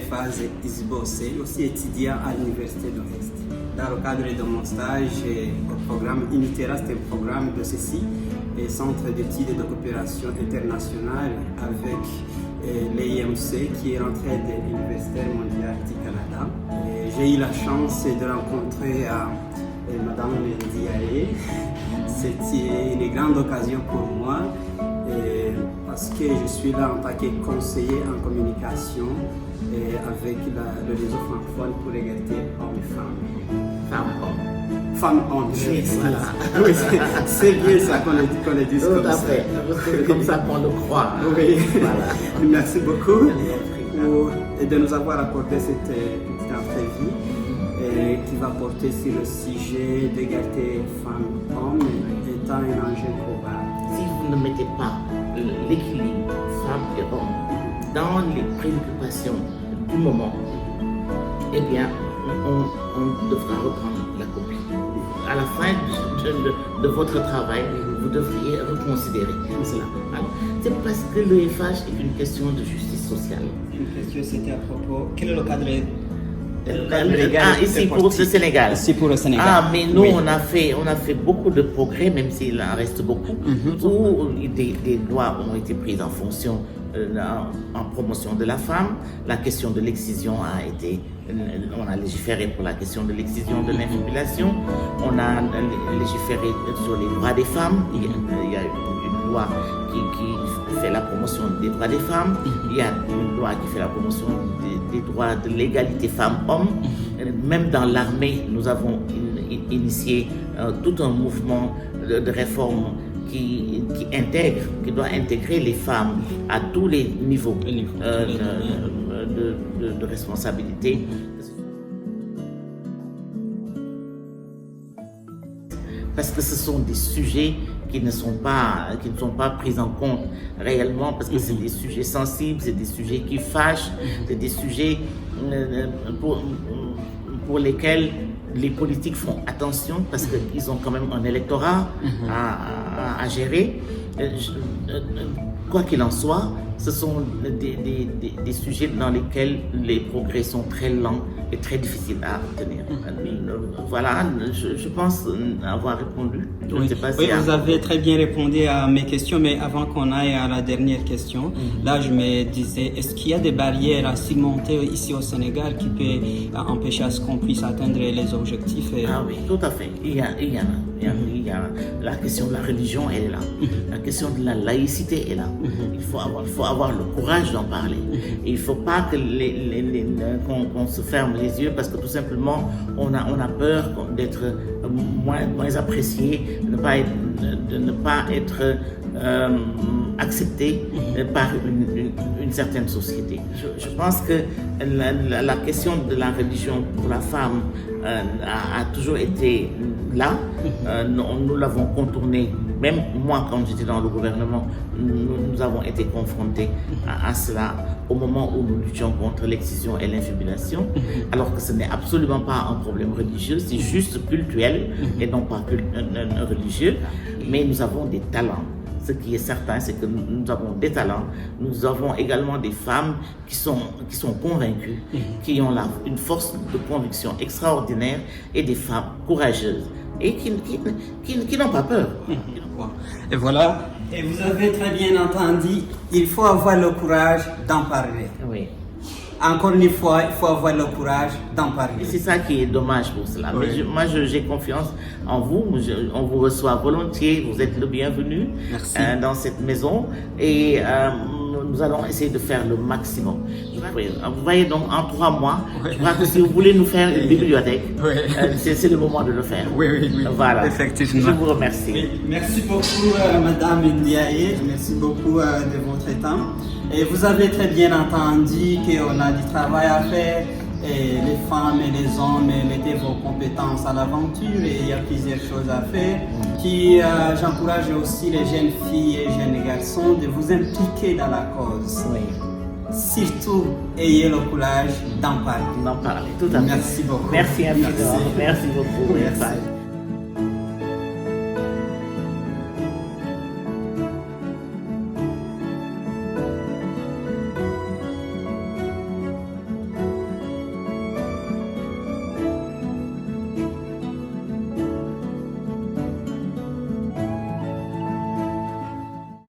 Eliphaz Isbossé, aussi étudiant à l'Université de l'Est. Dans le cadre de mon stage au programme UNITERA, c'était un programme de ceci, et Centre d'études et de coopération internationale avec l'EIMC, qui est l'entraide universitaire mondiale du Canada. J'ai eu la chance de rencontrer Madame Ndiaye. C'était une grande occasion pour moi parce que je suis là en tant que conseiller en communication avec le réseau francophone pour l'égalité hommes-femmes. Femmes-hommes. Oui, voilà. Oui, c'est bien ça qu'on a dit. Tout à fait, c'est comme ça qu'on le croit. Oui, voilà. Merci beaucoup de nous avoir accordé cette petite entrevue qui va porter sur le sujet d'égalité femmes-hommes étant un enjeu global. Si vous ne mettez pas l'équilibre femmes et hommes dans les préoccupations du moment, eh bien, on devra reprendre la copie. À la fin de votre travail, vous devriez reconsidérer cela. C'est parce que le FH est une question de justice sociale. Une question, c'était à propos. Quel est le cadre ici pour le Sénégal. Ici pour le Sénégal. Mais nous, on a fait beaucoup de progrès, même s'il en reste beaucoup, où des lois ont été prises en fonction, en promotion de la femme. La question de l'excision on a légiféré pour la question de l'excision de l'infibulation. On a légiféré sur les droits des femmes. Il y a une loi qui fait la promotion des droits des femmes. Il y a une loi qui fait la promotion des droits de l'égalité femmes-hommes. Même dans l'armée, nous avons initié tout un mouvement de réforme qui doit intégrer les femmes à tous les niveaux de responsabilité. Parce que ce sont des sujets qui ne sont pas pris en compte réellement, parce que c'est des sujets sensibles, c'est des sujets qui fâchent, c'est des sujets pour lesquels les politiques font attention, parce qu'ils ont quand même un électorat à gérer. Quoi qu'il en soit, ce sont des sujets dans lesquels les progrès sont très lents et très difficiles à obtenir. Voilà, je pense avoir répondu. Je ne sais pas si vous avez très bien répondu à mes questions, mais avant qu'on aille à la dernière question, là je me disais, est-ce qu'il y a des barrières à surmonter ici au Sénégal qui peuvent empêcher à ce qu'on puisse atteindre les objectifs Ah oui, tout à fait. Il y a la question de la religion, elle est là. La question de la laïcité est là. Il faut avoir le courage d'en parler. Il ne faut pas que qu'on se ferme les yeux, parce que tout simplement on a peur d'être moins apprécié, de ne pas être accepté par une certaine société. Je pense que la question de la religion pour la femme a toujours été là. Nous l'avons contournée. Même moi, quand j'étais dans le gouvernement, nous avons été confrontés à cela au moment où nous luttions contre l'excision et l'infibulation, alors que ce n'est absolument pas un problème religieux, c'est juste culturel et non pas religieux. Mais nous avons des talents. Ce qui est certain, c'est que nous avons des talents. Nous avons également des femmes qui sont convaincues, qui ont une force de conviction extraordinaire, et des femmes courageuses et qui n'ont pas peur. Et voilà. Et vous avez très bien entendu, il faut avoir le courage d'en parler. Oui. Encore une fois, il faut avoir le courage d'en parler. C'est ça qui est dommage pour cela. Oui. Mais moi, j'ai confiance en vous. On vous reçoit volontiers. Vous êtes le bienvenu dans cette maison. Et nous allons essayer de faire le maximum. Vous voyez, donc en 3 mois, je crois que si vous voulez nous faire une bibliothèque, c'est le moment de le faire. Oui. Voilà. Effectivement. Je vous remercie. Oui. Merci beaucoup, Madame Ndiaye. Merci beaucoup de votre temps. Et vous avez très bien entendu qu'on a du travail à faire. Et les femmes et les hommes, mettez vos compétences à l'aventure, et il y a plusieurs choses à faire. J'encourage aussi les jeunes filles et jeunes garçons de vous impliquer dans la cause. Oui. Surtout, ayez le courage d'en parler. Tout à fait. Merci beaucoup. Merci infiniment. Merci beaucoup. Merci.